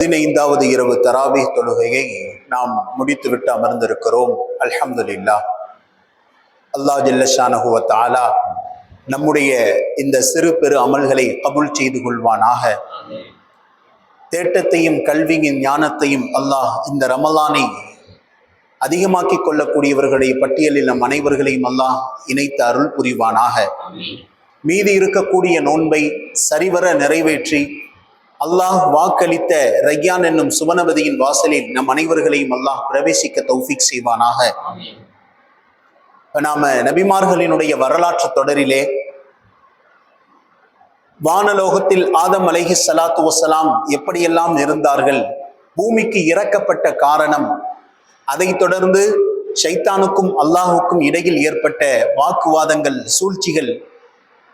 15வது இரவு தராவி தொழுகையை நாம் முடித்துவிட்டு அமர்ந்திருக்கிறோம். அல்ஹம்துலில்லாஹ். அல்லாஹ் ஜல்லஷானஹு வ தஆலா நம்முடைய இந்த சிறு பெரு அமல்களை கபூல் செய்து கொள்வானாக. தேட்டத்தையும் கல்வியின் ஞானத்தையும் அல்லாஹ் இந்த ரமலானை அதிகமாக்கி கொள்ளக்கூடியவர்களுடைய பட்டியலில் நம் அனைவர்களையும் அல்லாஹ் இணைத்து அருள் புரிவானாக. மீதி இருக்கக்கூடிய நோன்பை சரிவர நிறைவேற்றி அல்லாஹ் வாக்களித்த ரய்யான் என்னும் சுவனபதியின் வாசலில் நம் அனைவர்களையும் அல்லாஹ் பிரவேசிக்க தௌஃபீக் செய்வானாக. நாம நபிமார்களினுடைய வரலாற்று தொடரிலே வானலோகத்தில் ஆதம் அலைஹி ஸலாத்து வஸ்ஸலாம் எப்படியெல்லாம் இருந்தார்கள், பூமிக்கு இறக்கப்பட்ட காரணம், அதைத் தொடர்ந்து ஷைத்தானுக்கும் அல்லாஹுக்கும் இடையில் ஏற்பட்ட வாக்குவாதங்கள், சூழ்ச்சிகள்,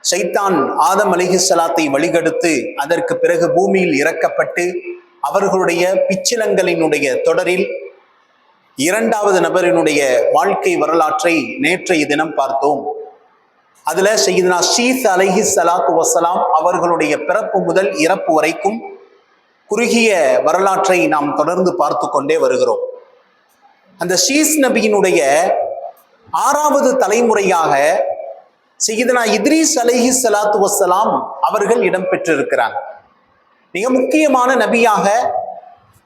ஷைத்தான் ஆதம் அலைஹிஸ்ஸலாத்தை வழிகெடுத்து அதற்கு பிறகு பூமியில் இறக்கப்பட்டு அவர்களுடைய பிச்சிலங்களினுடைய தொடரில் இரண்டாவது நபரினுடைய வாழ்க்கை வரலாற்றை நேற்றைய தினம் பார்த்தோம். அதுல சையதுனா ஷீஸ் அலைஹிஸ்ஸலாத்து வஸ்ஸலாம் அவர்களுடைய பிறப்பு முதல் இறப்பு வரைக்கும் குறுகிய வரலாற்றை நாம் தொடர்ந்து பார்த்து கொண்டே வருகிறோம். அந்த ஷீஸ் நபியினுடைய 6வது தலைமுறையாக சையதுனா இத்ரீஸ் அலைஹிஸ்ஸலாத்து வஸ்ஸலாம் அவர்கள் இடம்பெற்றிருக்கிறாங்க. மிக முக்கியமான நபியாக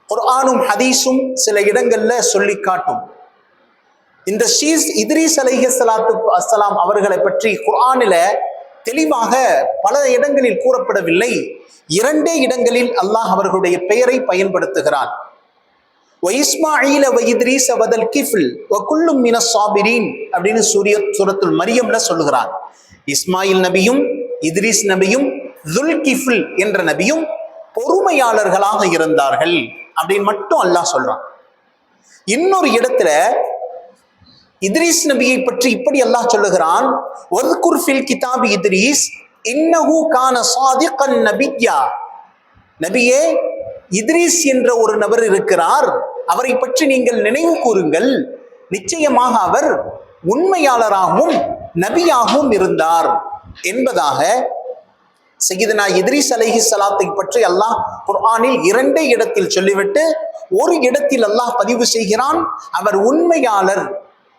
குர்ஆனும் ஹதீஸும் சில இடங்கள்ல சொல்லி காட்டும். இந்த ஷீஸ் இத்ரீஸ் அலைஹிஸ்ஸலாத்து வஸ்ஸலாம் அவர்களை பற்றி குர்ஆனில தெளிவாக பல இடங்களில் கூறப்படவில்லை. 2 இடங்களில் அல்லாஹ் அவர்களுடைய பெயரை பயன்படுத்துகிறான். இஸ்மாஈல வ இத்ரீஸ வதல் கிஃப்ல் வ குல்லும் மினஸ் ஸாபிரீன் அப்படின்னு சூரத்துல் மரியம்ல சொல்லுகிறான். இஸ்மாயில் நபியும் இத்ரீஸ் நபியும் துல் கிஃப்ல் என்ற நபியும் பொறுமையாளர்களாக இருந்தார்கள் அப்படின்னு மட்டும் அல்லாஹ் சொல்றான். இன்னொரு இடத்துல இத்ரீஸ் நபியை பற்றி இப்படி அல்லாஹ் சொல்லுகிறான், வத்குர் ஃபில் கிதாபி இத்ரீஸ் இன்னஹு கான ஸாதிகன் நபிய்யா. நபியே, இத்ரீஸ் என்ற ஒரு நபர் இருக்கிறார், அவரை பற்றி நீங்கள் நினைவு கூறுங்கள், நிச்சயமாக அவர் உண்மையாளராகவும் நபியாகவும் இருந்தார் என்பதாக சையதுனா இத்ரீஸ் அலைஹிஸ்ஸலாத்தை பற்றி அல்லாஹ் குர்ஆனில் 2 இடத்தில் சொல்லிவிட்டு ஒரு இடத்தில் அல்லாஹ் பதிவு செய்கிறான், அவர் உண்மையாளர்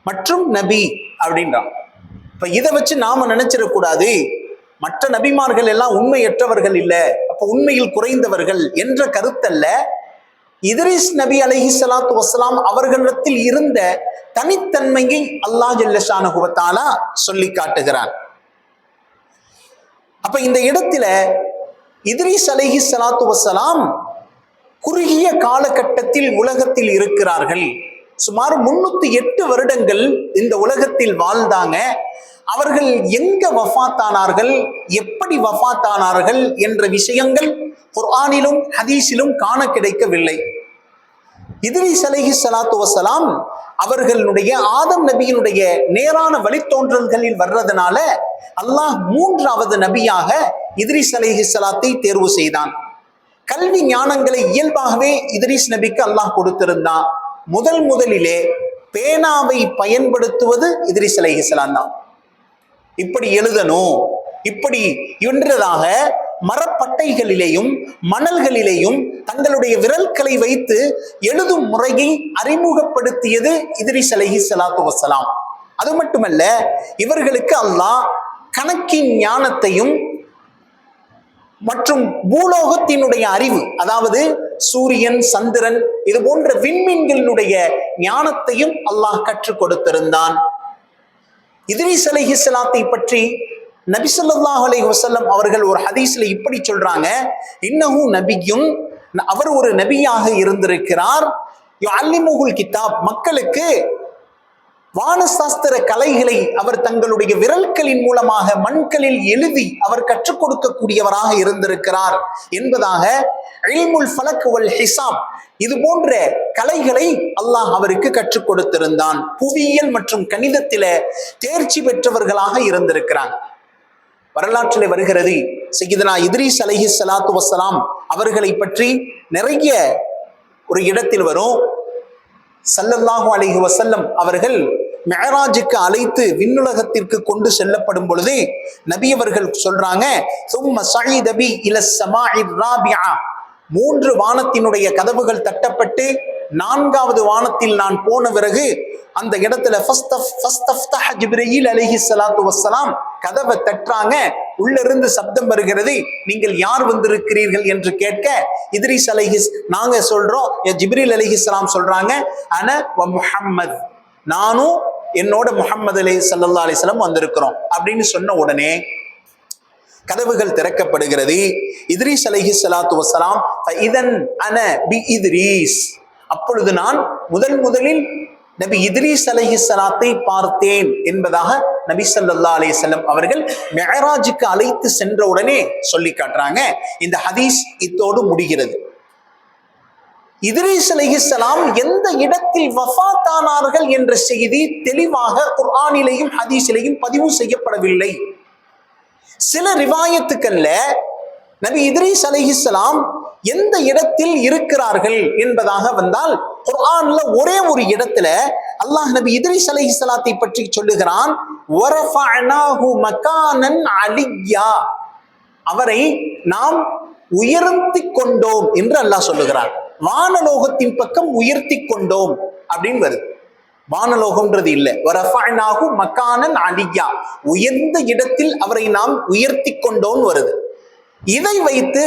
மற்றும் நபி அப்படின்றான். இப்ப இதை வச்சு நாம நினைச்சிடக்கூடாது மற்ற நபிமார்கள் எல்லாம் உண்மையற்றவர்கள் இல்லை, அப்ப உண்மையில் குறைந்தவர்கள் என்ற கருத்தல்ல. இத்ரீஸ் நபி அலைஹிஸ்ஸலாத்து வஸ்ஸலாம் அவர்களிடத்தில் இருந்த தனித்தன்மையை அல்லாஹ் ஜல்லஷானஹு வ தஆலா சொல்லி காட்டுகிறான். அப்ப இந்த இடத்துல இத்ரீஸ் அலைஹிஸ்ஸலாத்து வஸ்ஸலாம் குறுகிய காலகட்டத்தில் உலகத்தில் இருக்கிறார்கள். சுமார் 308 வருடங்கள் இந்த உலகத்தில் வாழ்ந்தாங்க. அவர்கள் எங்க வஃபாத்தானார்கள், எப்படி வஃபாத்தானார்கள் என்ற விஷயங்கள் குர்ஆனிலும் ஹதீஸிலும் காண கிடைக்கவில்லை. இத்ரீஸ் அலைஹிஸ்ஸலாத்து வஸ்ஸலாம் அவர்களுடைய ஆதம் நபியினுடைய நேரான வழித்தோன்றல்களில் வர்றதுனால அல்லாஹ் 3வது நபியாக இத்ரீஸ் அலைஹிஸ்ஸலாத்தை தேர்வு செய்தான். கல்வி ஞானங்களை இயல்பாகவே இத்ரீஸ் நபிக்கு அல்லாஹ் கொடுத்திருந்தான். முதலிலே பேனாவை பயன்படுத்துவது இத்ரீஸ் அலைஹிஸ்ஸலாம் தான். இப்படி எழுதணும் இப்படி என்றதாக மரப்பட்டைகளிலேயும் மணல்களிலேயும் தங்களுடைய விரல்களை வைத்து எழுதும் முறையை அறிமுகப்படுத்தியது இத்ரீஸ் அலைஹிஸ்ஸலாத்து வஸ்ஸலாம். அது மட்டுமல்ல, இவர்களுக்கு அல்லாஹ் கணக்கின் ஞானத்தையும் மற்றும் பூலோகத்தினுடைய அறிவு, அதாவது சூரியன் சந்திரன் இது போன்ற விண்மீன்களினுடைய ஞானத்தையும் அல்லாஹ் கற்றுக் கொடுத்திருந்தான். இத்ரீஸ் அலைஹிஸ்ஸலாத்தை பற்றி நபி ஸல்லல்லாஹு அலைஹி வஸல்லம் அவர்கள் ஒரு ஹதீஸ்ல இப்படி சொல்றாங்க, இன்னஹு நபியும், அவர் ஒரு நபியாக இருந்திருக்கிறார், யுஅல்லிமுல் கிதாப், மக்களுக்கு வானசாஸ்திர கலைகளை அவர் தங்களுடைய விரல்களின் மூலமாக மண்களில் எழுதி அவர் கற்றுக் கொடுக்கக்கூடியவராக இருந்திருக்கிறார் என்பதாக இல்முல் ஃபலக் வல் ஹிசாப் இது போன்ற கலைகளை அல்லாஹ் அவருக்கு கற்றுக் கொடுத்திருந்தான். புவியியல் மற்றும் கணிதத்தில தேர்ச்சி பெற்றவர்களாக இருந்திருக்கிறாங்க. வரலாற்றிலே வருகிறது, சையதுனா இத்ரீஸ் அலைஹிஸ்ஸலாத்து வஸ்ஸலாம் அவர்களை பற்றி நிறைய ஒரு இடத்தில் வரும். ஸல்லல்லாஹு அலைஹி வஸல்லம் அவர்கள் மிஅராஜுக்கு அழைத்து விண்ணுலகத்திற்கு கொண்டு செல்லப்படும் பொழுது நபி அவர்கள் சொல்றாங்க, சும்ம ஸஈத பி இல ஸமாஇர் ராபிஆ, 3 வானத்தினுடைய கதவுகள் தட்டப்பட்டு 4வது வானத்தில் நான் போன பிறகு அந்த இடத்துல ஜிப்ரீல் அலைஹிஸ்ஸலாத்து வஸ்ஸலாம் கதவை தட்டுறாங்க. உள்ள இருந்து சப்தம் வருகிறது. நீங்கள் யார் வந்திருக்கிறீர்கள் என்று கேட்க இத்ரீஸ் நாங்க சொல்றோம், ஜிப்ரீல் அலைஹிஸ்ஸலாம் சொல்றாங்க, அன வ முஹம்மத், நானும் என்னோட முஹம்மது ஸல்லல்லாஹு அலைஹி வஸல்லம் வந்திருக்கிறோம் அப்படின்னு சொன்ன உடனே கதவுகள் திறக்கப்படுகிறது. இத்ரீஸ் அலைஹிஸ்ஸலாத்து வஸ்ஸலாம் இதன் அன பி இத்ரீஸ், அப்பொழுது நான் முதலில் நபி இத்ரீஸ் அலைஹிஸ்ஸலாத்தை பார்த்தேன் என்பதாக நபி ஸல்லல்லாஹு அலைஹி வஸல்லம் அவர்கள் மிஅராஜுக்கு அழைத்து சென்ற உடனே சொல்லி காட்டுறாங்க. இந்த ஹதீஸ் இத்தோடு முடிகிறது. இத்ரீஸ் அலைஹிஸ்ஸலாம் எந்த இடத்தில் வஃபாத்தானார்கள் என்ற செய்தி தெளிவாக குர்ஆனிலேயும் ஹதீஸிலேயும் பதிவு செய்யப்படவில்லை. சில ரிவாயத்துக்கள்ல நபி இத்ரீஸ் அலைஹிஸ்ஸலாம் எந்த இடத்தில் இருக்கிறார்கள் என்பதாக வந்தால் குர்ஆன்ல ஒரே ஒரு இடத்துல அல்லாஹ் நபி இத்ரீஸ் அலைஹிஸ்ஸலாத்தை பற்றி சொல்லுகிறான், வரஃபஅனாஹு மகானன் அலிய்யா, அவரை நாம் உயர்த்தி கொண்டோம் என்று அல்லாஹ் சொல்லுகிறான். வானலோகத்தின் பக்கம் உயர்த்தி கொண்டோம் அப்படின்னு வருது. வானலோகம்ன்றது இல்ல, வரஃபஅனாஹு மகானன் அலிய்யா, உயர்ந்த இடத்தில் அவரை நாம் உயர்த்தி கொண்டோம் வருது. இதை வைத்து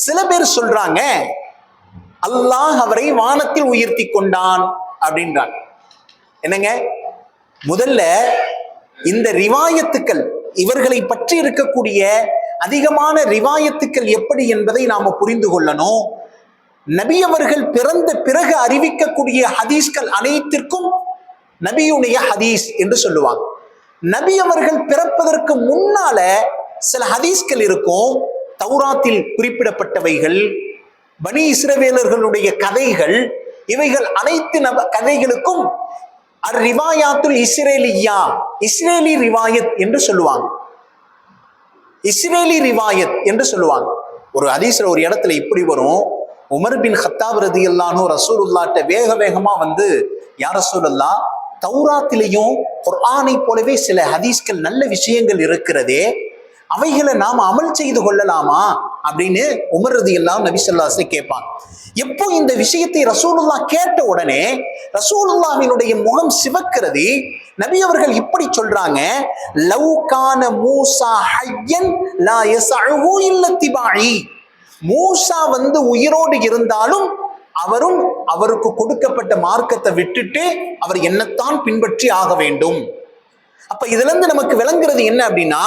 சில பேர் சொல்றாங்க அல்லாஹ் அவரை வானத்தில் உயர்த்தி கொண்டான் அப்படின்றாங்க. என்னங்க, முதல்ல இந்த ரிவாயத்துக்கள், இவர்களை பற்றி இருக்கக்கூடிய அதிகமான ரிவாயத்துக்கள் எப்படி என்பதை நாம புரிந்து கொள்ளணும். நபி அவர்கள் பிறந்த பிறகு அறிவிக்கக்கூடிய ஹதீஸ்கள் அனைத்திற்கும் நபியுடைய ஹதீஸ் என்று சொல்லுவாங்க. நபி அவர்கள் பிறப்பதற்கு முன்னால சில ஹதீஸ்கள் இருக்கும். தௌராத்தில் குறிப்பிடப்பட்டவைகள், பனி இஸ்ரவேலர்களுடைய கதைகள், இவைகள் அனைத்து கதைகளுக்கும் ரிவாயாத்துல் இஸ்ரேலியா, இஸ்ரேலி ரிவாயத் என்று சொல்லுவாங்க. இஸ்ரேலி ரிவாயத் என்று சொல்லுவாங்க. ஒரு ஹதீஸ்ல ஒரு இடத்துல இப்படி வரும், உமர் பின் கத்தாப் ரலியல்லாஹு அன்ஹு ரசூலுல்லாஹ்ட்ட வேக வேகமா வந்து, யா ரசூலல்லாஹ், தௌராத்திலையும் குர்ஆனை போலவே சில ஹதீஸ்கள் நல்ல விஷயங்கள் இருக்கிறதே, அவைகளை நாம் அமல் செய்து கொள்ளலாமா அப்படின்னு உமர் ரலியல்லாஹு நபி ஸல்லல்லாஹு அலைஹி வஸல்லம் கேட்பாங்க. எப்போ இந்த விஷயத்தை ரசூலுல்லாஹ் கேட்ட உடனே ரசூலுல்லாஹ்வினுடைய முகம் சிவக்கிறது. நபி அவர்கள் இப்படி சொல்றாங்க, லவ் கான மூஸா ஹய்யன் லா யஸஉஹு இல்லா திபாஇ, மூஸா வந்து உயிரோடு இருந்தாலும் அவருக்கு கொடுக்கப்பட்ட மார்க்கத்தை விட்டுட்டு அவர் என்னத்தான் பின்பற்றி ஆக வேண்டும். அப்ப இதுல இருந்து நமக்கு விளங்குறது என்ன அப்படின்னா,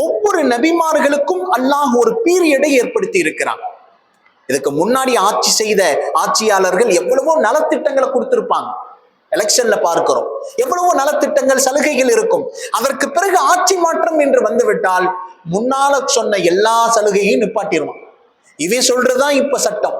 ஒவ்வொரு நபிமார்களுக்கும் அல்லாஹ் ஒரு பீரியடை ஏற்படுத்தி இருக்கிறான். இதுக்கு முன்னாடி ஆட்சி செய்த ஆட்சியாளர்கள் எவ்வளவோ நலத்திட்டங்களை கொடுத்திருப்பாங்க. எலெக்ஷன்ல பார்க்கிறோம், எவ்வளவோ நலத்திட்டங்கள், சலுகைகள் இருக்கும். அதற்கு பிறகு ஆட்சி மாற்றம் என்று வந்துவிட்டால் முன்னால சொன்ன எல்லா சலுகையும் நிப்பாட்டிடுவான். இவன் சொல்றதுதான் இப்ப சட்டம்.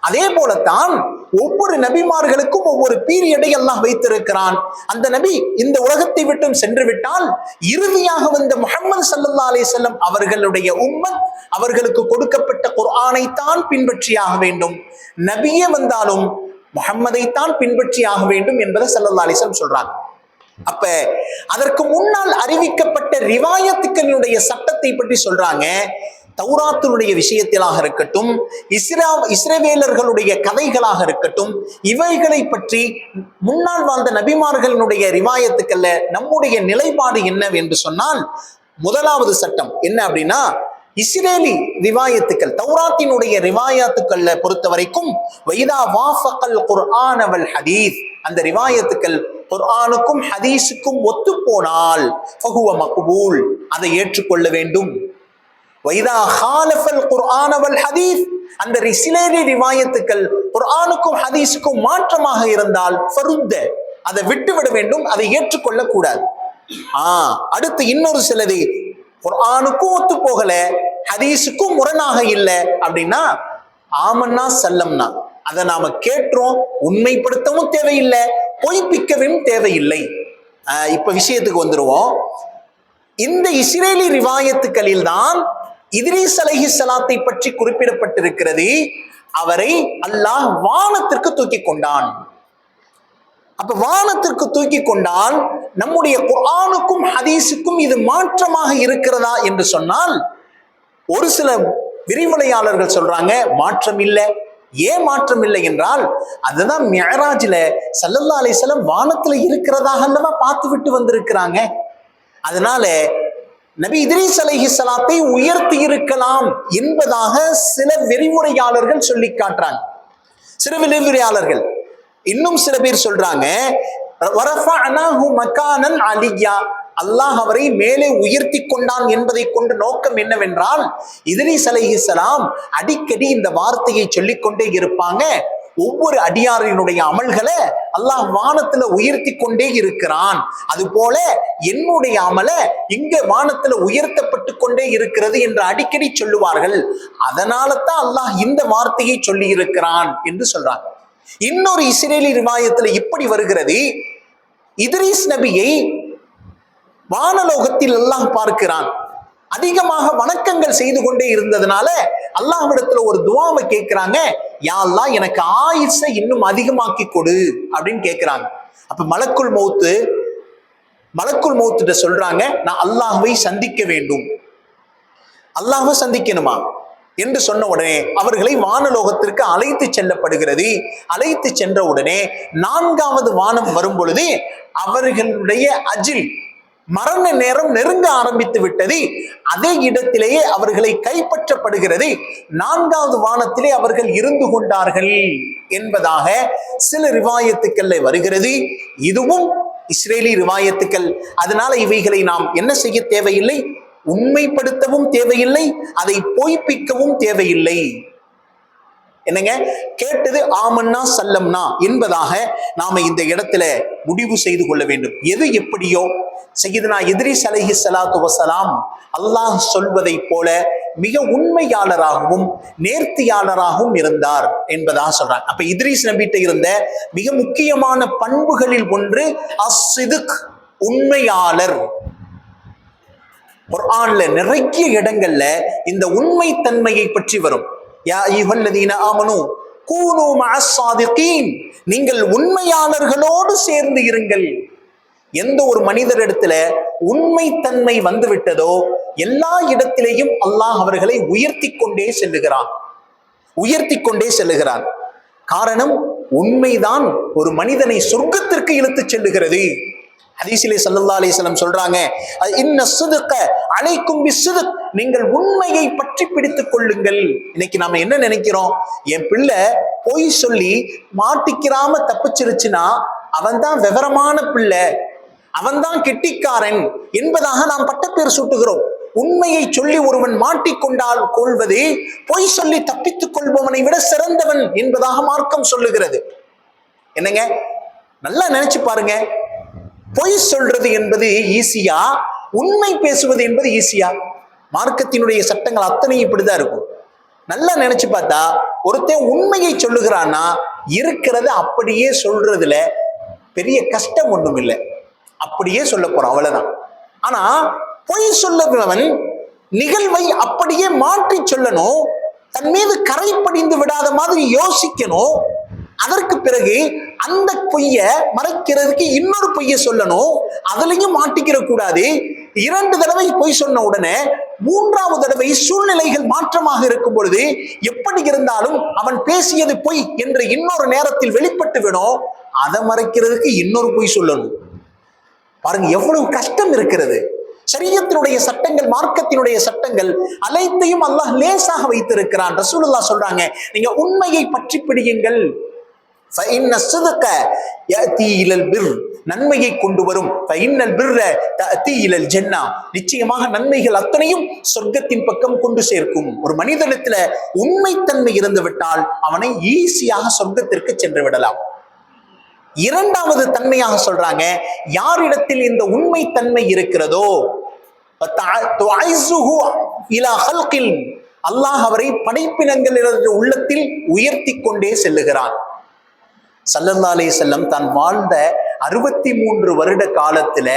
அதே போலத்தான் ஒவ்வொரு நபிமார்களுக்கும் ஒவ்வொரு பீரியடை அல்லாஹ் வைத்திருக்கிறான். அந்த நபி இந்த உலகத்தை விட்டும் சென்று விட்டால் இறுதியாக வந்த முஹம்மது ஸல்லல்லாஹு அலைஹி வஸல்லம் அவர்களுடைய உம்மத் அவர்களுக்கு கொடுக்கப்பட்ட குர்ஆனை தான் பின்பற்றியாக வேண்டும். நபியே வந்தாலும் முஹம்மதை தான் பின்பற்றியாக வேண்டும் என்பதை ஸல்லல்லாஹு அலைஹி வஸல்லம் சொல்றாங்க. அப்ப அதற்கு முன்னால் அறிவிக்கப்பட்ட ரிவாயத்துக்களுடைய சட்டத்தை பற்றி சொல்றாங்க. தௌராத்தினுடைய விஷயத்திலாக இருக்கட்டும், இஸ்ரவேலர்களுடைய கதைகளாக இருக்கட்டும், இவைகளை பற்றி முன்னால் வாழ்ந்த நபிமார்களுடைய ரிவாயத்துக்கள்ல நம்முடைய நிலைப்பாடு என்ன என்று சொன்னால், முதலாவது சட்டம் என்ன அப்படின்னா, இஸ்ரேலி ரிவாயத்துக்கள், தௌராத்தினுடைய ரிவாயத்துக்கள்ல பொறுத்த வரைக்கும் வைதா வாஃபகல் குர்ஆன வல் ஹதீஸ், அந்த ரிவாயத்துக்கள் குர்ஆனுக்கும் ஹதீஸுக்கும் ஒத்து போனால் ஃபஹுவ மக்பூல், அதை ஏற்றுக்கொள்ள வேண்டும். வைதா ஹாலஃபல் குர்ஆன வல் ஹதீஸ், அந்த இஸ்ரேலி ரிவாயத்துக்கள் குர்ஆனுக்கும் ஹதீஸுக்கும் மாற்றமாக இருந்தால் ஃபருத்த, அதை விட்டுவிட வேண்டும், அதை ஏற்றுக்கொள்ள கூடாது. அடுத்து இன்னொரு சிலது குர்ஆனுக்கும் ஒத்து போகல, ஹதீஸுக்கும் முரணாக இல்லை அப்படின்னா ஆமன்னா சல்லம்னா, அதை நாம கேட்டோம், உண்மைப்படுத்தவும் தேவையில்லை, பொய்ப்பிக்கவும் தேவையில்லை. இப்ப விஷயத்துக்கு வந்துருவோம். இந்த இஸ்ரேலி ரிவாயத்துக்களில் தான் இத்ரீஸ் அலைஹிஸ்ஸலாத்தை பற்றி குறிப்பிடப்பட்டிருக்கிறது. அவரை அல்லாஹ் வானத்திற்கு தூக்கி கொண்டான். அப்ப வானத்திற்கு தூக்கி கொண்டால் நம்முடைய குர்ஆனுக்கும் ஹதீஸுக்கும் இது மாற்றமாக இருக்கிறதா என்று சொன்னால் ஒரு சில விரிவுரையாளர்கள் சொல்றாங்க மாற்றம் இல்லை. ஏன் மாற்றம் இல்லை என்றால், அதுதான் மிஅராஜ்ல ஸல்லல்லாஹு அலைஹி வஸல்லம் வானத்துல இருக்கிறதாக அல்லவா பார்த்து விட்டு வந்திருக்கிறாங்க. அதனால நபி இத்ரீஸ் அலைஹிஸ்ஸலாத்தை உயர்த்தி இருக்கலாம் என்பதாக சில விரிவுரையாளர்கள் சொல்லி காட்டுறாங்க. சில விரிவுரையாளர்கள் இன்னும் சில பேர் சொல்றாங்க, வரஃபஅனாஹு மகானன் அலியா, அல்லாஹ் அவரை மேலே உயர்த்தி கொண்டான் என்பதை கொண்டு நோக்கம் என்னவென்றால், இத்ரீஸ் அலைஹிஸ்ஸலாம் அடிக்கடி இந்த வார்த்தையை சொல்லிக்கொண்டே இருப்பாங்க. ஒவ்வொரு அடியாரினுடைய அமல்களை அல்லாஹ் வானத்துல உயர்த்தி கொண்டே இருக்கிறான், அது போல என்னுடைய அமல இங்க வானத்துல உயர்த்தப்பட்டு கொண்டே இருக்கிறது என்று அடிக்கடி சொல்லுவார்கள். அதனால தான் அல்லாஹ் இந்த வார்த்தையை சொல்லி இருக்கிறான் என்று சொல்றாங்க. இன்னொரு இஸ்ரேலி ரிவாயத்துல இப்படி வருகிறது, இத்ரீஸ் நபியை வானலோகத்தில் அல்லாஹ் பார்க்கிறான். அதிகமாக வணக்கங்கள் செய்து கொண்டே இருந்ததுனால அல்லாஹ்விடத்துல ஒரு துஆவை கேட்கிறாங்க, யா அல்லாஹ் எனக்கு ஆயுசை இன்னும் அதிகமாக்கி கொடு அப்படின்னு கேட்கிறாங்க. அப்ப மலக்குல் மௌத்துட்ட சொல்றாங்க, நான் அல்லாஹ்வை சந்திக்க வேண்டும். அல்லாஹ்வை சந்திக்கணுமா என்று சொன்ன உடனே அவர்களை வானலோகத்திற்கு அழைத்து செல்லப்படுகிறது. அழைத்து சென்ற உடனே 4வது வானம் வரும் பொழுது அவர்களுடைய அஜில் மரண நேரம் நெருங்க ஆரம்பித்து விட்டது. அதே இடத்திலேயே அவர்களை கைப்பற்றப்படுகிறது. 4வது வானத்திலே அவர்கள் இருந்து கொண்டார்கள் என்பதாக சில ரிவாயத்துக்கள் வருகிறது. இதுவும் இஸ்ரேலி ரிவாயத்துக்கள். அதனால இவைகளை நாம் என்ன செய்ய தேவையில்லை, உண்மைப்படுத்தவும் தேவையில்லை, அதை பொய்ப்பிக்கவும் தேவையில்லை. என்னங்க, கேட்டது ஆமன்னா சல்லம்னா என்பதாக நாம இந்த இடத்துல முடிவு செய்து கொள்ள வேண்டும். எது எப்படியோ சய்யிதுனா இத்ரீஸ் அலைஹிஸ்ஸலாத்து வஸலாம் அல்லாஹ் சொல்வதை போல மிக உண்மையாளராகவும் நேர்த்தியாளராகவும் இருந்தார் என்பதாக சொல்றாங்க. அப்ப இத்ரீஸ் நபிட்ட இருந்த மிக முக்கியமான பண்புகளில் ஒன்று அஸ்ஸிதுக், உண்மையாளர். குர்ஆன்ல நிறைய இடங்கள்ல இந்த உண்மை தன்மையை பற்றி வரும். யா அய்யுஹல்லதீன ஆமனூ கூனூ மஅஸ் ஸாதிகீன், நீங்கள் உண்மையாளர்களோடு சேர்ந்து இருங்கள். எந்த ஒரு மனிதரிடத்துல உண்மைத்தன்மை வந்துவிட்டதோ எல்லா இடத்திலேயும் அல்லாஹ் அவர்களை உயர்த்தி கொண்டே செல்லுகிறான். காரணம், உண்மைதான் ஒரு மனிதனை சொர்க்கத்திற்கு இழுத்துச் செல்லுகிறது. ஹதீஸிலே ஸல்லல்லாஹு அலைஹி வஸல்லம் சொல்றாங்க, இன்ன ஸித்க அலைக்கும் பிஸ்ஸித்க், நீங்கள் உண்மையை பற்றி பிடித்துக் கொள்ளுங்கள். இன்னைக்கு நாம என்ன நினைக்கிறோம், என் பிள்ளை பொய் சொல்லி மாட்டிக்கிறாம தப்பிச்சிருச்சுன்னா அவன் தான் விவரமான பிள்ளை, அவன் தான் கெட்டிக்காரன் என்பதாக நாம் பட்டப்பேர் சூட்டுகிறோம். உண்மையை சொல்லி ஒருவன் மாட்டிக்கொண்டால் கொள்வது பொய் சொல்லி தப்பித்துக் கொள்பவனை விட சிறந்தவன் என்பதாக மார்க்கம் சொல்லுகிறது. என்னங்க, நல்லா நினைச்சு பாருங்க, பொய் சொல்றது என்பது ஈஸியா, உண்மை பேசுவது என்பது ஈஸியா? மார்க்கத்தினுடைய சட்டங்கள் அத்தனையும் இப்படிதான் இருக்கும். நல்லா நினைச்சு பார்த்தா ஒருத்தன் உண்மையை சொல்லுகிறான்னா இருக்கிறத அப்படியே சொல்றதுல பெரிய கஷ்டம் ஒண்ணும் இல்லை, அப்படியே சொல்ல போறான், அவ்வளவுதான். ஆனா பொய் சொல்லுகிறவன் நிகழ்வை அப்படியே மாற்றி சொல்லணும், தன் மீது கரை படிந்து விடாத மாதிரி யோசிக்கணும். அதற்கு பிறகு அந்த பொய்ய மறைக்கிறதுக்கு இன்னொரு பொய்ய சொல்லணும், அதுலயும் மாட்டிக்கிற கூடாது. 2 தடவை பொய் சொன்ன உடனே 3வது தடவை சூழ்நிலைகள் மாற்றமாக இருக்கும் பொழுது எப்படி இருந்தாலும் அவன் பேசியது பொய் என்று இன்னொரு நேரத்தில் வெளிப்பட்டு விடும், அதை மறைக்கிறதுக்கு இன்னொரு பொய் சொல்லணும். பாருங்க எவ்வளவு கஷ்டம் இருக்கிறது. ஷரியத்தினுடைய சட்டங்கள், மார்க்கத்தினுடைய சட்டங்கள் அனைத்தையும் அல்லாஹ் லேசாக வைத்திருக்கிறான். ரசூலுல்லாஹ் சொல்றாங்க, நீங்க உண்மையை பற்றி பிடியுங்கள். ஃபஇன்ன ஸித்க யஅதி இலல் பிர், நன்மையை கொண்டு வரும். ஃபஇன்னல் பிர்ர தஅதி இலல் ஜன்னah, நிச்சயமாக நன்மைகள் அத்தனையும் சொர்க்கத்தின் பக்கம் கொண்டு சேர்க்கும். ஒரு மனிதனிடத்துல உண்மைத்தன்மை இருந்து விட்டால் அவனை ஈஸியாக சொர்க்கத்திற்கு சென்று விடலாம். 2வது தன்மையாக சொல்றாங்க, யாரிடத்தில் இந்த உண்மை தன்மை இருக்கிறதோ அல்லாஹ் அவரை படைப்பினங்களின் உள்ளத்தில் உயர்த்தி கொண்டே செல்லுகிறான். ஸல்லல்லாஹு அலைஹி வஸல்லம் தான் வாழ்ந்த 63 வருட காலத்துல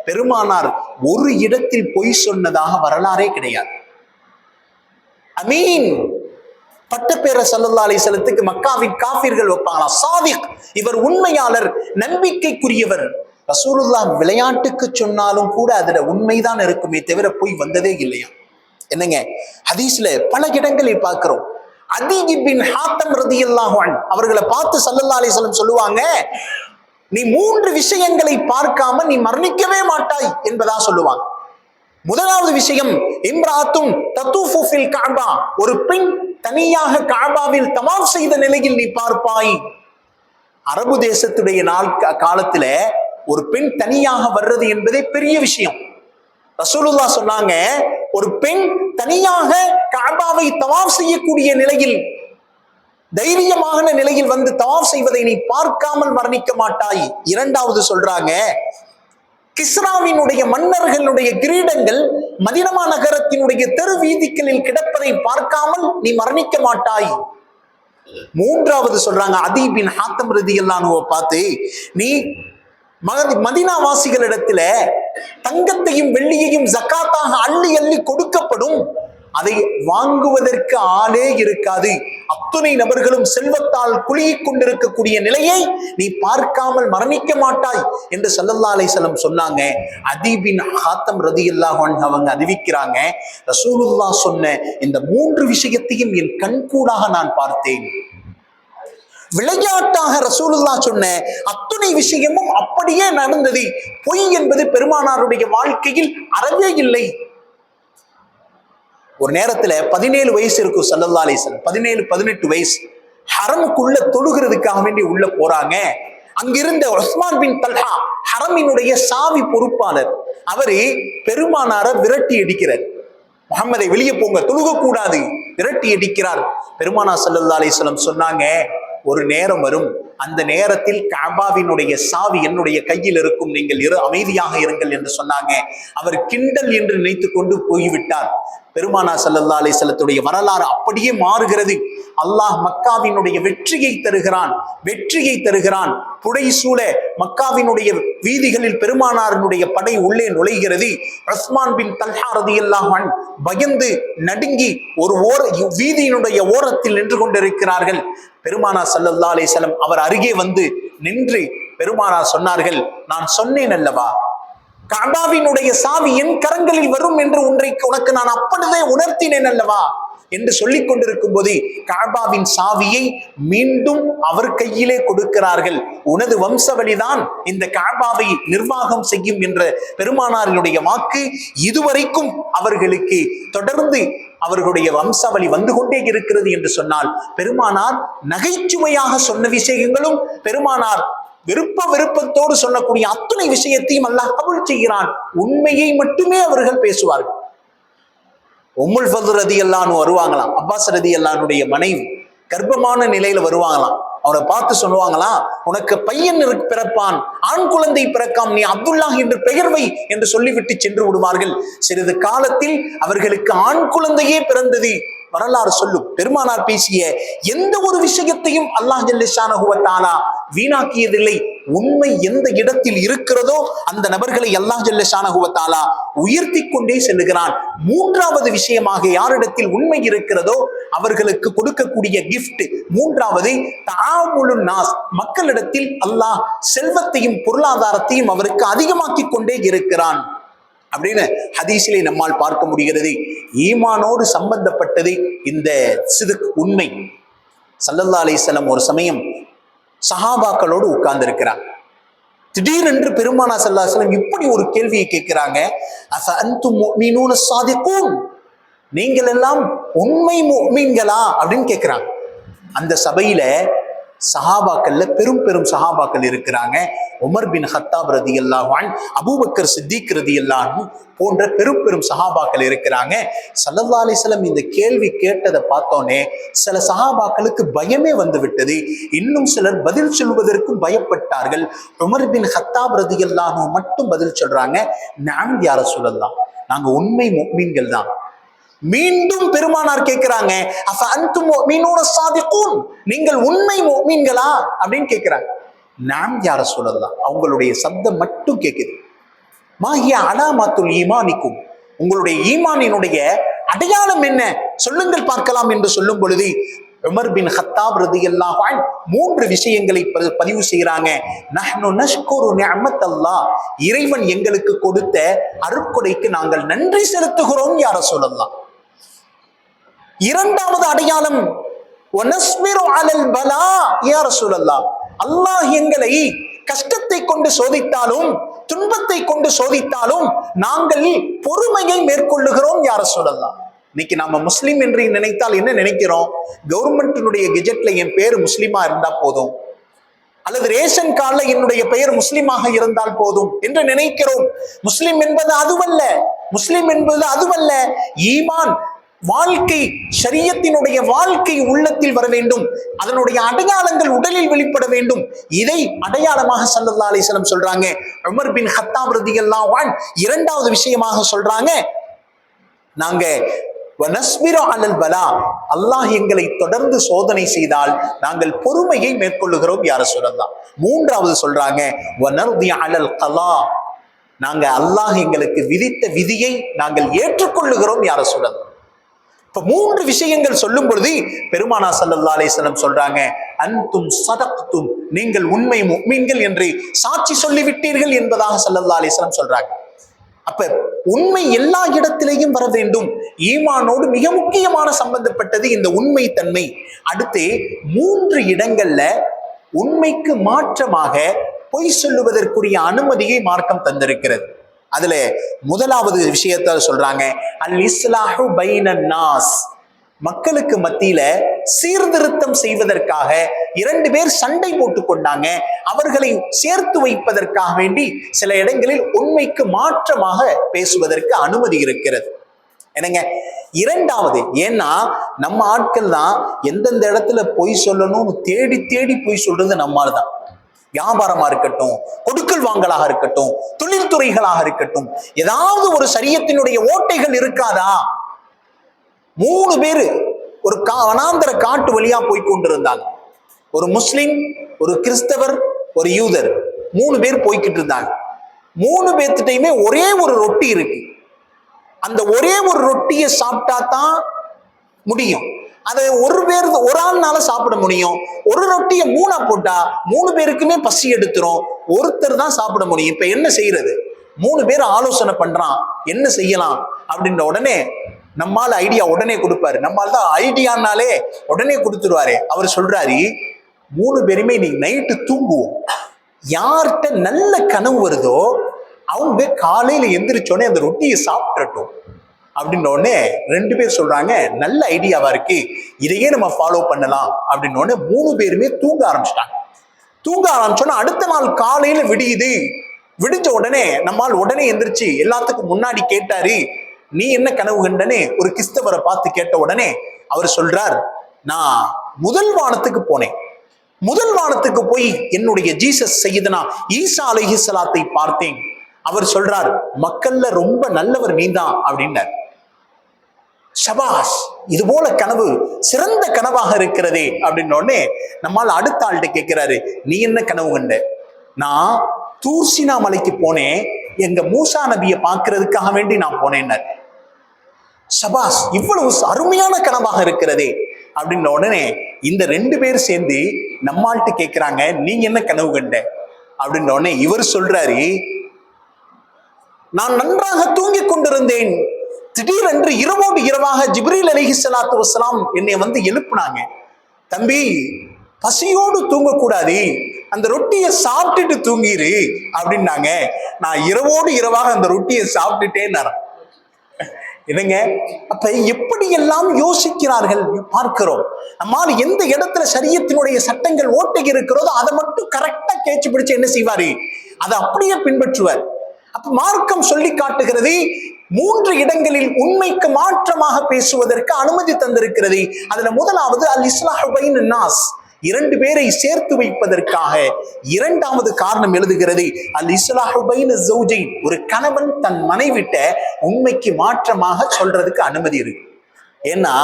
பெருமானார் ஒரு இடத்தில் பொய் சொன்னதாக வரலாறே கிடையாது. அமீன் பட்டப்பேர ஸல்லல்லாஹு அலைஹி வஸல்லத்துக்கு மக்காவின் காஃபிர்கள் வைப்பாங்களா, சாதிக், இவர் உண்மையாளர், நம்பிக்கைக்குரியவர். ரசூலுல்லாஹ் விளையாட்டுக்கு சொன்னாலும் கூட அதுல உண்மைதான் இருக்குமே தவிர பொய் வந்ததே இல்லையா. என்னங்க, ஹதீஸ்ல பல இடங்களில் பார்க்கிறோம். அதி பின் ஹாத்தம் ரலியல்லாஹு அன்ஹு அவர்களை பார்த்து ஸல்லல்லாஹு அலைஹி வஸல்லம் சொல்லுவாங்க, நீ 3 விஷயங்களை பார்க்காம நீ மரணிக்கவே மாட்டாய் என்பதா சொல்லுவாங்க. முதலாவது விஷயம், இம்ராத்தும் தத்தூஃபு ஃபில் கஅபா, ஒரு பெண் தனியாக கஅபாவில் தவாஃப் செய்த நிலையில் நீ பார்ப்பாய். அரபு தேசத்துடைய காலத்துல ஒரு பெண் தனியாக வர்றது என்பதே பெரிய விஷயம். ரசூலுல்லாஹ் சொன்னாங்க, ஒரு பெண் தனியாக கஅபாவை தவாஃப் செய்யக்கூடிய நிலையில், தைரியமான நிலையில் வந்து தவாஃப் செய்வதை நீ பார்க்காமல் மரணிக்க மாட்டாய். இரண்டாவது சொல்றாங்க, கிஸ்ராவினுடைய மன்னர்களுடைய கிரீடங்கள் மதீனா நகரத்தினுடைய தெரு வீதிகளில் கிடப்பதை பார்க்காமல் நீ மரணிக்க மாட்டாய். மூன்றாவது சொல்றாங்க, அதி பின் ஹாத்தம் ரலியல்லாஹு அன்ஹு பார்த்து, நீ மதீனா வாசிகளிடத்துல தங்கத்தையும் வெள்ளியையும் ஜக்காத்தாக அள்ளி அள்ளி கொடுக்கப்படும், அதை வாங்குவதற்கு ஆளே இருக்காது, அத்துணை நபர்களும் செல்வத்தால் குலுங்கிக் கொண்டிருக்கக்கூடிய நிலையை நீ பார்க்காமல் மரணிக்க மாட்டாய் என்று ஸல்லல்லாஹு அலைஹி வஸல்லம் சொன்னாங்க. அதி பின் ஹாத்தம் ரலியல்லாஹு அன்ஹு அவங்க அறிவிக்கிறாங்க, ரசூலுல்லாஹ் சொன்ன இந்த 3 விஷயத்தையும் என் கண்கூடாக நான் பார்த்தேன். விளையாட்டாக ரசூலுல்லாஹ் சொன்ன அத்துணை விஷயமும் அப்படியே நடந்தது. பொய் என்பது பெருமானாருடைய வாழ்க்கையில் அறவே இல்லை. ஒரு நேரத்துல 17 வயசு இருக்கும் ஸல்லல்லாஹு அலைஹி வஸல்லம், 17-18 வயசு, ஹரமுக்குள்ள தொழுகிறதுக்காக வேண்டி உள்ள போறாங்க. அங்கிருந்த உஸ்மான் பின் தல்ஹா ஹரமினுடைய சாவி பொறுப்பாளர், அவரு பெருமானாரை விரட்டி அடிக்கிறார். முஹம்மதை வெளியே போங்க, தொழுக கூடாது, விரட்டி அடிக்கிறார். பெருமானார் ஸல்லல்லாஹு அலைஹி வஸல்லம் சொன்னாங்க, ஒரு நேரம் வரும், அந்த நேரத்தில் கஅபாவினுடைய சாவி என்னுடைய கையில் இருக்கும், நீங்கள் அமைதியாக இருங்கள் என்று சொன்னாங்க. அவர் கிண்டல் என்று நினைத்து கொண்டு போய்விட்டார். பெருமானார் ஸல்லல்லாஹு அலைஹி வஸல்லத்துடைய வரலாறு அப்படியே மாறுகிறது. அல்லாஹ் மக்காவினுடைய வெற்றியை தருகிறான். புடைசூழ மக்காவினுடைய வீதிகளில் பெருமானாரினுடைய படை உள்ளே நுழைகிறது. உஸ்மான் பின் தல்ஹா ரலியல்லாஹு அன்ஹு பயந்து நடுங்கி ஒரு வீதியினுடைய ஓரத்தில் நின்று கொண்டிருக்கிறார்கள். பெருமானார் ஸல்லல்லாஹு அலைஹி வஸல்லம் அவர் அருகே வந்து நின்று பெருமானார் சொன்னார்கள், நான் சொன்னேன் அல்லவா, கஅபாவினுடைய சாவி என் கரங்களில் வரும் என்று உனக்கு நான் அப்பொழுதே உணர்த்தினேன் அல்லவா என்று சொல்லிக் கொண்டிருக்கும் போது கஅபாவின் சாவியை மீண்டும் அவர் கையிலே கொடுக்கிறார்கள். உனது வம்சவழிதான் இந்த கஅபாவை நிர்வாகம் செய்யும் என்ற பெருமானாரினுடைய வாக்கு இதுவரைக்கும் அவர்களுக்கு தொடர்ந்து அவர்களுடைய வம்சாவளி வந்து கொண்டே இருக்கிறது என்று சொன்னால், பெருமானார் நகைச்சுவையாக சொன்ன விஷயங்களும் பெருமானார் விருப்பத்தோடு சொல்லக்கூடிய அத்துணை விஷயத்தையும் அல்லாஹ் கபூல் செய்கிறான். உண்மையை மட்டுமே அவர்கள் பேசுவார்கள். உம்முல் ஃபத்ல் ரலியல்லாஹு அன்ஹு வருவாங்களாம், அப்பாஸ் ரலியல்லாஹுடைய மனைவி கர்ப்பமான நிலையில வருவாங்களாம். அவரை பார்த்து சொல்லுவாங்களாம், உனக்கு பையன் பிறப்பான், ஆண் குழந்தை பிறக்காம், நீ அப்துல்லா என்று பெயர் வை என்று சொல்லிவிட்டு சென்று விடுவார்கள். சிறிது காலத்தில் அவர்களுக்கு ஆண் குழந்தையே பிறந்தது. வரலாறு சொல்லும். பெருமானார் பேசிய எந்த ஒரு விஷயத்தையும் அல்லாஹ் ஜல்லஷானஹு வ தஆலா வீணாக்கியதில்லை. உண்மை எந்த இடத்தில் இருக்கிறதோ அந்த நபர்களை அல்லாஹ் ஜல்லஷானஹு வ தஆலா உயர்த்தி கொண்டே செல்லுகிறான். மூன்றாவது விஷயமாக யாரிடத்தில் உண்மை இருக்கிறதோ அவர்களுக்கு கொடுக்கக்கூடிய கிஃப்ட். மூன்றாவது தஆமுலுன் நாஸ், மக்களிடத்தில் அல்லாஹ் செல்வத்தையும் பொருளாதாரத்தையும் அவருக்கு அதிகமாக்கி கொண்டே இருக்கிறான் அப்படின்னு ஹதீஸிலே நம்மால் பார்க்க முடிகிறது. ஈமானோடு சம்பந்தப்பட்டது இந்த சிதுக் உண்மை. ஸல்லல்லாஹு அலைஹி வஸல்லம் ஒரு சமயம் சஹாபாக்களோடு உட்கார்ந்து இருக்கிறார். திடீரென்று பெருமானார் ஸல்லல்லாஹு அலைஹி வஸல்லம் இப்படி ஒரு கேள்வியை கேட்கிறாங்க, அஃப அன்தும் முஃமினூன ஸாதிகூன், நீங்கள் எல்லாம் உண்மை முஃமின்களா அப்படின்னு கேட்கிறாங்க. அந்த சபையில சஹாபாக்கள்ல பெரும் சஹாபாக்கள் இருக்கிறாங்க. உமர் பின் ஹத்தாப் ரலியல்லாஹு அன்ஹு, அபூபக்கர் சித்திக் ரலியல்லாஹு அன்ஹு போன்ற பெரும் சஹாபாக்கள் இருக்கிறாங்க. ஸல்லல்லாஹு அலைஹி வஸல்லம் இந்த கேள்வி கேட்டதை பார்த்தோன்னே சில சஹாபாக்களுக்கு பயமே வந்து விட்டது. இன்னும் சிலர் பதில் சொல்வதற்கும் பயப்பட்டார்கள். உமர் பின் ஹத்தாப் ரலியல்லாஹு அன்ஹு மட்டும் பதில் சொல்றாங்க, நாம் யா ரசூலல்லாஹ், நாங்க உண்மை முஃமின்கள் தான். மீண்டும் பெருமானார் கேட்கிறாங்க, அஃப அன்தும் முஃமினூன ஸாதிகூன், நீங்கள் உண்மை முஃமின்களா அப்படின்னு கேட்கிறாங்க. நாம் யா ரசூலல்லாஹ், அவங்களுடைய சப்தம் மட்டும் கேட்குது. மாஹிய அலாமாத்துல் ஈமானிக்கும், உங்களுடைய ஈமானினுடைய அடையாளம் என்ன சொல்லுங்கள் பார்க்கலாம் என்று சொல்லும் பொழுது உமர் பின் ஹத்தாப் ரலியல்லாஹு அன்ஹு 3 விஷயங்களை பதிவு செய்கிறாங்க. நஹ்னு நஷ்குரு நிஅமத்தல்லாஹ், இறைவன் எங்களுக்கு கொடுத்த அருட்கொடைக்கு நாங்கள் நன்றி செலுத்துகிறோம் யா ரசூலல்லாஹ். இரண்டாவது அடையாளம் அல்லாஹ் எங்களை கஷ்டத்தை கொண்டு சோதித்தாலும் துன்பத்தை கொண்டு சோதித்தாலும் நாங்கள் பொறுமையை மேற்கொள்ளுகிறோம் யா ரசூலல்லாஹ். இன்னைக்கு நாம முஸ்லிம் என்று நினைத்தால் என்ன நினைக்கிறோம்? கவர்மெண்டினுடைய கெஜெட்ல என் பேரு முஸ்லிமா இருந்தா போதும், அல்லது ரேஷன் கார்டுல என்னுடைய பெயர் முஸ்லிமாக இருந்தால் போதும் என்று நினைக்கிறோம். முஸ்லிம் என்பது அதுவல்ல. முஸ்லிம் என்பது அதுவல்ல. ஈமான் வாழ்க்கை, ஷரியத்தினுடைய வாழ்க்கை உள்ளத்தில் வர வேண்டும். அதனுடைய அடையாளங்கள் உடலில் வெளிப்பட வேண்டும். இதை அடையாளமாக ஸல்லல்லாஹு அலைஹி வஸல்லம் சொல்றாங்க. உமர் பின் கத்தாப் ரலியல்லாஹு அன்ஹு இரண்டாவது விஷயமாக சொல்றாங்க, நாங்க அல்லாஹ் எங்களை தொடர்ந்து சோதனை செய்தால் நாங்கள் பொறுமையை மேற்கொள்ளுகிறோம் யா ரசூலல்லாஹ். மூன்றாவது சொல்றாங்க, நாங்க அல்லாஹ் எங்களுக்கு விதித்த விதியை நாங்கள் ஏற்றுக்கொள்ளுகிறோம் யா ரசூலல்லாஹ். இப்ப மூன்று விஷயங்கள் சொல்லும் பொழுது பெருமானா ஸல்லல்லாஹு அலைஹி வஸல்லம் சொல்றாங்க, அன்தும் ஸதக்தும், நீங்கள் உண்மை முஃமின்கள் என்று சாட்சி சொல்லிவிட்டீர்கள் என்பதாக ஸல்லல்லாஹு அலைஹி வஸல்லம் சொல்றாங்க. அப்ப உண்மை எல்லா இடத்திலேயும் வர வேண்டும். ஈமானோடு மிக முக்கியமான சம்பந்தப்பட்டது இந்த உண்மை தன்மை. அடுத்து 3 இடங்கள்ல உண்மைக்கு மாற்றமாக பொய் சொல்லுவதற்குரிய அனுமதியை மார்க்கம் தந்திருக்கிறது. அதுல முதலாவது விஷயத்த சொல்றாங்க, அல் இஸ்லாஹு பைனன் நாஸ், மக்களுக்கு மத்தியில சீர்திருத்தம் செய்வதற்காக 2 பேர் சண்டை போட்டுக் கொண்டாங்க, அவர்களை சேர்த்து வைப்பதற்காக வேண்டி சில இடங்களில் உண்மைக்கு மாற்றமாக பேசுவதற்கு அனுமதி இருக்கிறது. என்னங்க இரண்டாவது, ஏன்னா நம்ம ஆட்கள் தான் எந்தெந்த இடத்துல பொய் சொல்லணும்னு தேடி தேடி பொய் சொல்றது நம்மால் தான். வியாபாரமா இருக்கட்டும், கொடுக்கல் வாங்கலாக இருக்கட்டும், தொழில்துறைகளாக இருக்கட்டும், ஏதாவது ஒரு சரியத்தினுடைய ஓட்டைகள் இருக்காதா? 3 பேரு ஒரு வனாந்தர காட்டு வழியா போய் கொண்டிருந்தாங்க. ஒரு முஸ்லிம், ஒரு கிறிஸ்தவர், ஒரு யூதர், 3 பேர் போய்கிட்டு இருந்தாங்க. 3 பேர்த்திட்டையுமே ஒரே ஒரு ரொட்டி இருக்கு. அந்த ஒரே ஒரு ரொட்டியை சாப்பிட்டா தான் முடியும். அதை ஒரு ஆள்னால சாப்பிட முடியும். ஒரு ரொட்டியை 3ஆ போட்டா 3 பேருக்குமே பசி எடுத்துரும். ஒருத்தர் தான் சாப்பிட முடியும். இப்ப என்ன செய்யறது? 3 பேர் ஆலோசனை பண்றான், என்ன செய்யலாம் அப்படின்ற உடனே நம்மால ஐடியா உடனே கொடுப்பாரு. நம்மால தான் ஐடியானாலே உடனே கொடுத்துருவாரு. அவர் சொல்றாரு, 3 பேருமே இன்னைக்கு நைட்டு தூங்குவோம், யார்கிட்ட நல்ல கனவு வருதோ அவங்க காலையில எந்திரிச்சோடனே அந்த ரொட்டியை சாப்பிட்டுட்டோம் அப்படின்ன உடனே 2 பேர் சொல்றாங்க, நல்ல ஐடியாவா இருக்கு, இதையே நம்ம ஃபாலோ பண்ணலாம் அப்படின்ன உடனே 3 பேருமே தூங்க ஆரம்பிச்சிட்டாங்க. தூங்க ஆரம்பிச்சோன்னா அடுத்த நாள் காலையில விடியுது. விடிஞ்ச உடனே நம்மால் உடனே எந்திரிச்சு எல்லாத்துக்கும் முன்னாடி கேட்டாரு, நீ என்ன கனவு கண்டனே ஒரு கிறிஸ்தவரை பார்த்து கேட்ட உடனே அவர் சொல்றார், நான் முதல் வானத்துக்கு போனேன். முதல் வானத்துக்கு போய் என்னுடைய ஜீசஸ் சையதுனா ஈசா அலைஹிஸ்ஸலாத்தை பார்த்தேன். அவர் சொல்றார், மக்கள்ல ரொம்ப நல்லவர் நீதான் அப்படின்னார். ஷபாஷ், இது போல கனவு சிறந்த கனவாக இருக்கிறதே அப்படின்ன உடனே நம்மால் அடுத்த ஆள்கிட்ட கேட்கிறாரு, நீ என்ன கனவு கண்ட? நான் தூர்சினா மலைக்கு போனேன், எங்க மூசா நபியை பார்க்கறதுக்காக வேண்டி நான் போனேன்னார். ஷபாஸ், இவ்வளவு அருமையான கனவாக இருக்கிறதே அப்படின்ன உடனே இந்த 2 பேர் சேர்ந்து நம்மால்ட்டு கேட்கிறாங்க, நீங்க என்ன கனவு கண்ட அப்படின்ன உடனே இவர் சொல்றாரு, நான் நன்றாக தூங்கிக் கொண்டிருந்தேன், திடீரென்று இரவோடு இரவாக ஜிப்ரீல் அலைஹிஸ்ஸலாத்து வஸ்ஸலாம் என்னை வந்து எழுப்புனாங்க. தம்பி, பசியோடு தூங்கக்கூடாது, அந்த ரொட்டியை சாப்பிட்டுட்டு தூங்கிரு அப்படின்னாங்க. நான் இரவோடு இரவாக அந்த ரொட்டியை சாப்பிட்டுட்டேன். என்னங்க, அப்ப எப்படி எல்லாம் யோசிக்கிறார்கள் பார்க்கிறோம். நம்மால் எந்த இடத்துல சரியத்தினுடைய சட்டங்கள் ஓட்டை இருக்கிறதோ அதை மட்டும் கரெக்டா கேட்சி பிடிச்சு என்ன செய்வாரு, அதை அப்படியே பின்பற்றுவார். அப்ப மார்க்கம் சொல்லி காட்டுகிறது, 3 இடங்களில் உண்மைக்கு மாற்றமாக பேசுவதற்கு அனுமதி தந்திருக்கிறது. அதுல முதலாவது அல் இஸ்லாஹு பைனன் நாஸ், 2 பேரை சேர்த்து வைப்பதற்காக. இரண்டாவது காரணம் எழுதுகிறது, அல் இஸ்லாஹு பைன ஸௌஜைன், ஒரு கணவன் தன் மனைவிட்ட உண்மைக்கு மாற்றமாக சொல்றதுக்கு அனுமதி இருக்கு. ஏன்னா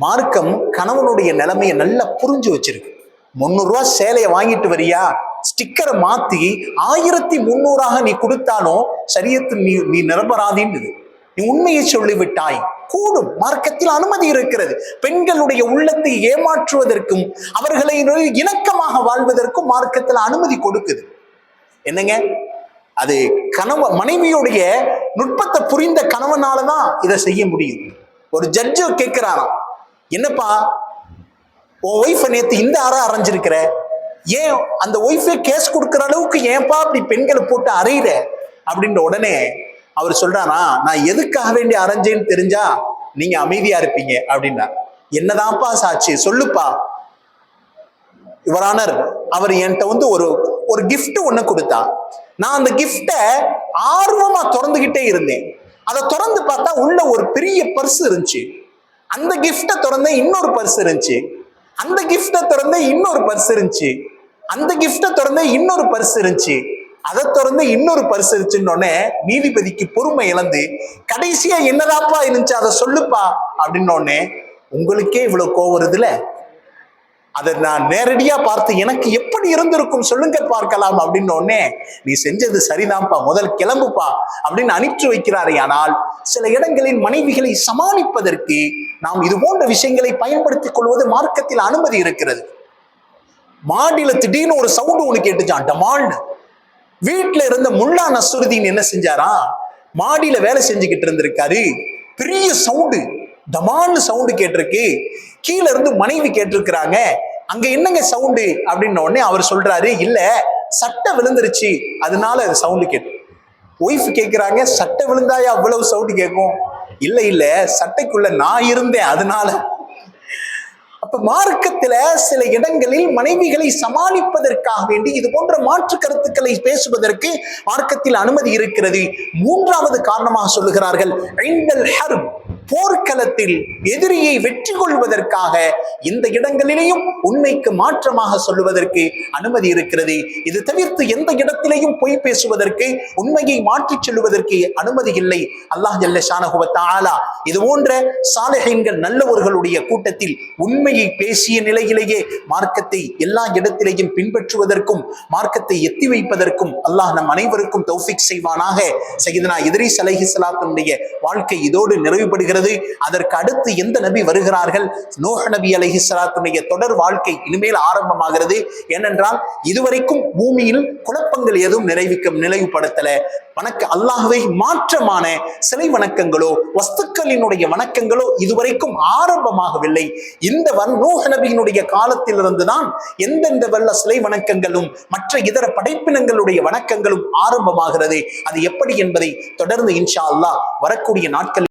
மார்க்கம் கணவனுடைய நிலைமையை நல்லா புரிஞ்சு வச்சிருக்கு. 300 ரூபாய் சேலையை வாங்கிட்டு வரியா, ஸ்டிக்கரை மாத்தி 1300 நீ கொடுத்தாலும் சரியத்தில் நீ நிரபராதின்னு நீ உண்மையை சொல்லிவிட்டாய் கூடும். மார்க்கத்தில் அனுமதி இருக்கிறது. பெண்களுடைய உள்ளத்தை ஏமாற்றுவதற்கும் அவர்களை இணக்கமாக வாழ்வதற்கும் மார்க்கத்தில் அனுமதி கொடுக்குது. என்னங்க, அது மனைவியுடைய நுட்பத்தை புரிந்த கணவனாலதான் இதை செய்ய முடியும். ஒரு ஜட்ஜு கேட்கிறாராம், என்னப்பா உன் ஒய்ஃபை நேத்து இந்த அறை அரைஞ்சிருக்கிற, ஏன் அந்த ஒய்ஃபே கேஸ் கொடுக்கிற அளவுக்கு ஏன்பா அப்படி பெண்களை போட்டு அறையிற அப்படின்ற உடனே அவர் சொல்றாரா, நான் எதுக்காக வேண்டி அரைஞ்சேன்னு தெரிஞ்சா நீங்க அமைதியா இருப்பீங்க அப்படின்னா. என்னதான்ப்பா சாட்சி சொல்லுப்பா. யுவரானர், அவர் என்கிட்ட ஒரு ஒரு கிஃப்ட் ஒண்ணு கொடுத்தா. நான் அந்த கிஃப்ட ஆர்வமா திறந்துகிட்டே இருந்தேன். அதை திறந்து பார்த்தா உள்ள ஒரு பெரிய பர்ஸ் இருந்துச்சு. அந்த கிஃப்ட திறந்த இன்னொரு பர்ஸ் இருந்துச்சு. அந்த கிஃப்ட திறந்த இன்னொரு பர்ஸ் இருந்துச்சு. அந்த கிஃப்ட திறந்த இன்னொரு பர்ஸ் இருந்துச்சு. அதை திறந்து இன்னொரு பர்ஸ் இருந்துச்சுன்னொடனே நீதிபதிக்கு பொறுமை இழந்து, கடைசியா என்னதாப்பா இருந்துச்சு அதை சொல்லுப்பா அப்படின்னோடனே, உங்களுக்கே இவ்வளவு கோவம் வருதுல, அதை நான் நேரடியா பார்த்து எனக்கு எப்படி இருந்திருக்கும் சொல்லுங்க பார்க்கலாம் அப்படின்னு உடனே, நீ செஞ்சது சரிதான்ப்பா, முதல் கிளம்புப்பா அப்படின்னு அனுப்பிச்சு வைக்கிறாரே. ஆனால் சில இடங்களில் மனைவிகளை சமாளிப்பதற்கு நாம் இது போன்ற விஷயங்களை பயன்படுத்திக் கொள்வது மார்க்கத்தில் அனுமதி இருக்கிறது. மாடியில திடீர்னு ஒரு சவுண்டு ஒண்ணு கேட்டுச்சான், டமால்னு. வீட்டுல இருந்த முல்லா நஸ்ருதீன் என்ன செஞ்சாரா, மாடியில வேலை செஞ்சுக்கிட்டு இருந்திருக்காரு. பெரிய சவுண்டு, டமால்னு சவுண்டு கேட்டிருக்கு. கீழே இருந்து மனைவி கேட்டிருக்கிறாங்க, அங்க என்னங்க சவுண்டு அப்படின்ன உடனே அவர் சொல்றாரு, இல்ல சட்டை விழுந்துருச்சு அதனால அது சவுண்டு கேட்டு. ஒய்ஃப் கேட்கிறாங்க, சட்டை விழுந்தாயா அவ்வளவு சவுண்டு கேட்கும்? இல்ல இல்ல, சட்டைக்குள்ள நான் இருந்தேன் அதனால. அப்ப மார்க்கத்துல சில இடங்களில் மனைவிகளை சமாளிப்பதற்காக வேண்டி இது போன்ற மாற்று கருத்துக்களை பேசுவதற்கு மார்க்கத்தில் அனுமதி இருக்கிறது. மூன்றாவது காரணமாக சொல்லுகிறார்கள், போர்க்களத்தில் எதிரியை வெற்றி கொள்வதற்காக இந்த இடங்களிலேயும் உண்மைக்கு மாற்றமாக சொல்லுவதற்கு அனுமதி இருக்கிறது. இது தவிர்த்து எந்த இடத்திலேயும் பொய் பேசுவதற்கு, உண்மையை மாற்றிச் சொல்லுவதற்கு அனுமதி இல்லை. அல்லாஹ் ஜல்ல ஷானஹு வ தஆலா இது போன்ற சாலிஹீன்கள் நல்லவர்களுடைய கூட்டத்தில் உண்மையை பேசிய நிலையிலேயே மார்க்கத்தை எல்லா இடத்திலேயும் பின்பற்றுவதற்கும் மார்க்கத்தை எத்தி வைப்பதற்கும் அல்லாஹ் நம் அனைவருக்கும் தௌஃபீக் செய்வானாக. சய்யிதுனா இத்ரீஸ் அலைஹிஸ்ஸலாத்துடைய வாழ்க்கை இதோடு நிறைவுபடுகிறது. அதற்கு அடுத்து எந்த நபி வருகிறார்கள்? நூஹ் நபி அலைஹிஸ்ஸலாத்துடைய தொடர் வாழ்க்கை இனிமேல் ஆரம்பமாகிறது. ஏனென்றால் இதுவரைக்கும் பூமியில் குழப்பங்கள் எதுவும் நினைவுபடுத்தல. அல்லாஹ்வை மாற்றமான சிலை வணக்கங்களோ வஸ்துக்களினுடைய வணக்கங்களோ இதுவரைக்கும் ஆரம்பமாகவில்லை. இந்த நூஹ் நபியினுடைய காலத்திலிருந்துதான் எந்தெந்த வல்ல சிலை வணக்கங்களும் மற்ற இதர படைப்பினங்களுடைய வணக்கங்களும் ஆரம்பமாகிறது. அது எப்படி என்பதை தொடர்ந்து இன்ஷா அல்லாஹ் வரக்கூடிய நாட்களில்